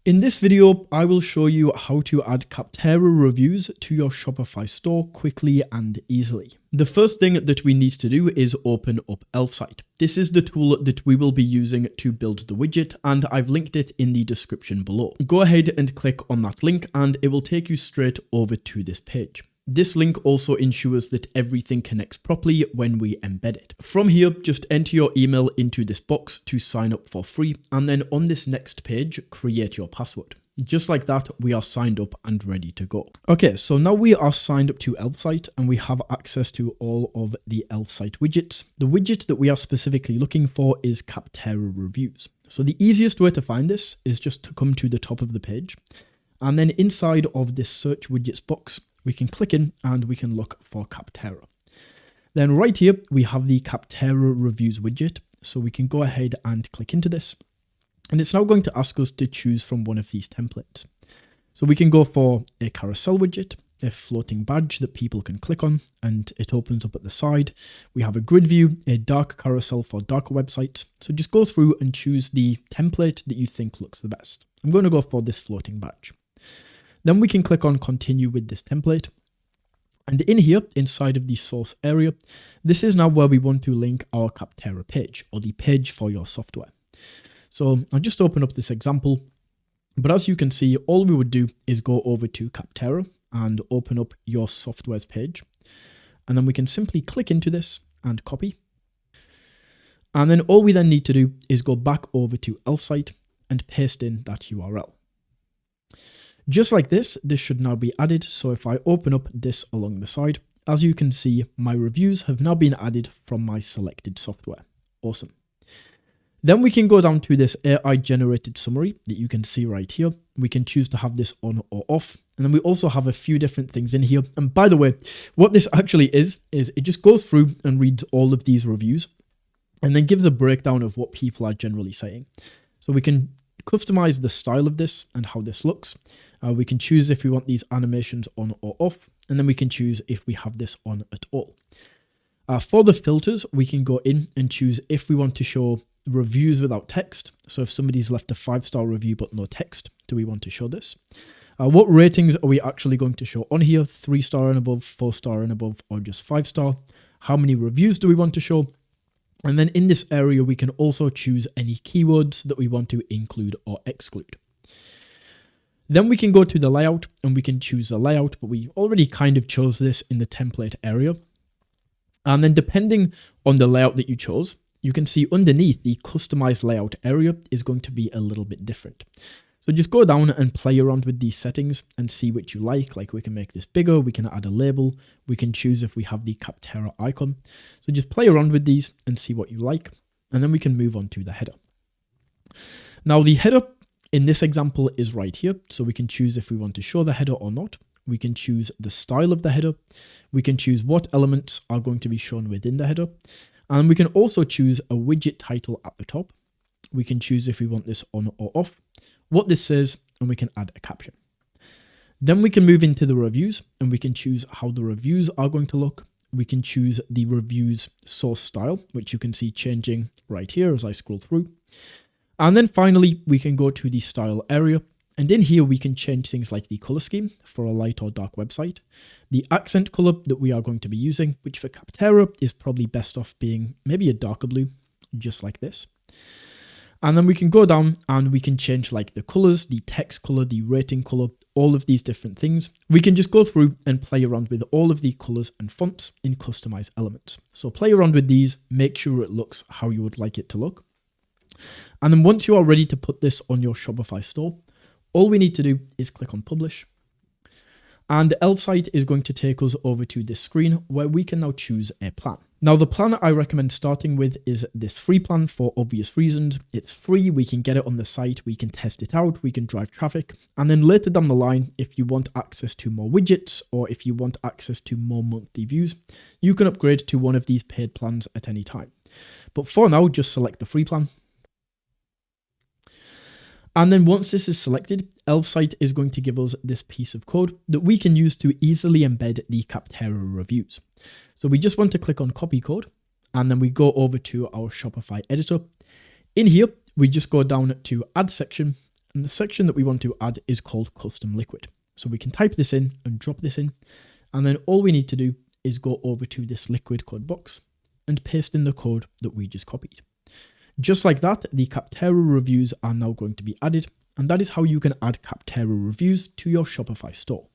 In this video, I will show you how to add Capterra reviews to your Shopify store quickly and easily. The first thing that we need to do is open up Elfsight. This is the tool that we will be using to build the widget, and I've linked it in the description below. Go ahead and click on that link and it will take you straight over to this page. This link also ensures that everything connects properly when we embed it. From here, just enter your email into this box to sign up for free, and then on this next page, create your password. Just like that, we are signed up and ready to go. Okay, so now we are signed up to Elfsight and we have access to all of the Elfsight widgets. The widget that we are specifically looking for is Capterra reviews. So the easiest way to find this is just to come to the top of the page, and then inside of this search widgets box, we can click in and we can look for Capterra. Then right here, we have the Capterra reviews widget. So we can go ahead and click into this. And it's now going to ask us to choose from one of these templates. So we can go for a carousel widget, a floating badge that people can click on, and it opens up at the side. We have a grid view, a dark carousel for darker websites. So just go through and choose the template that you think looks the best. I'm going to go for this floating badge. Then we can click on continue with this template. And in here, inside of the source area, this is now where we want to link our Capterra page, or the page for your software. So I'll just open up this example. But as you can see, all we would do is go over to Capterra and open up your software's page. And then we can simply click into this and copy. And then all we then need to do is go back over to Elfsight and paste in that URL. Just like this should now be added. So if I open up this along the side, as you can see, my reviews have now been added from my selected software. Awesome. Then we can go down to this AI generated summary that you can see right here. We can choose to have this on or off. And then we also have a few different things in here. And by the way, what this actually is it just goes through and reads all of these reviews and then gives a breakdown of what people are generally saying. So we can customize the style of this and how this looks. We can choose if we want these animations on or off, and then we can choose if we have this on at all. For the filters, we can go in and choose if we want to show reviews without text. So if somebody's left a 5-star review but no text, do we want to show this? What ratings are we actually going to show on here? 3-star and above, 4-star and above, or just 5-star? How many reviews do we want to show? And then in this area, we can also choose any keywords that we want to include or exclude. Then we can go to the layout and we can choose the layout, but we already kind of chose this in the template area. And then depending on the layout that you chose, you can see underneath the customized layout area is going to be a little bit different. So just go down and play around with these settings and see what you like. Like we can make this bigger, we can add a label, we can choose if we have the Capterra icon. So just play around with these and see what you like. And then we can move on to the header. Now the header in this example is right here. So we can choose if we want to show the header or not. We can choose the style of the header. We can choose what elements are going to be shown within the header. And we can also choose a widget title at the top. We can choose if we want this on or off, what this says, and we can add a caption. Then we can move into the reviews and we can choose how the reviews are going to look. We can choose the reviews source style, which you can see changing right here as I scroll through. And then finally, we can go to the style area. And in here, we can change things like the color scheme for a light or dark website, the accent color that we are going to be using, which for Capterra is probably best off being maybe a darker blue, just like this. And then we can go down and we can change like the colors, the text color, the rating color, all of these different things. We can just go through and play around with all of the colors and fonts in customized elements. So play around with these, make sure it looks how you would like it to look. And then once you are ready to put this on your Shopify store, all we need to do is click on publish. And Elfsight is going to take us over to this screen where we can now choose a plan. Now, the plan I recommend starting with is this free plan for obvious reasons. It's free, we can get it on the site, we can test it out, we can drive traffic. And then later down the line, if you want access to more widgets or if you want access to more monthly views, you can upgrade to one of these paid plans at any time. But for now, just select the free plan. And then once this is selected, Elfsight is going to give us this piece of code that we can use to easily embed the Capterra reviews. So we just want to click on copy code, and then we go over to our Shopify editor. In here, we just go down to add section, And the section that we want to add is called custom liquid. So we can type this in and drop this in. And then all we need to do is go over to this liquid code box and paste in the code that we just copied. Just like that, the Capterra reviews are now going to be added. And that is how you can add Capterra reviews to your Shopify store.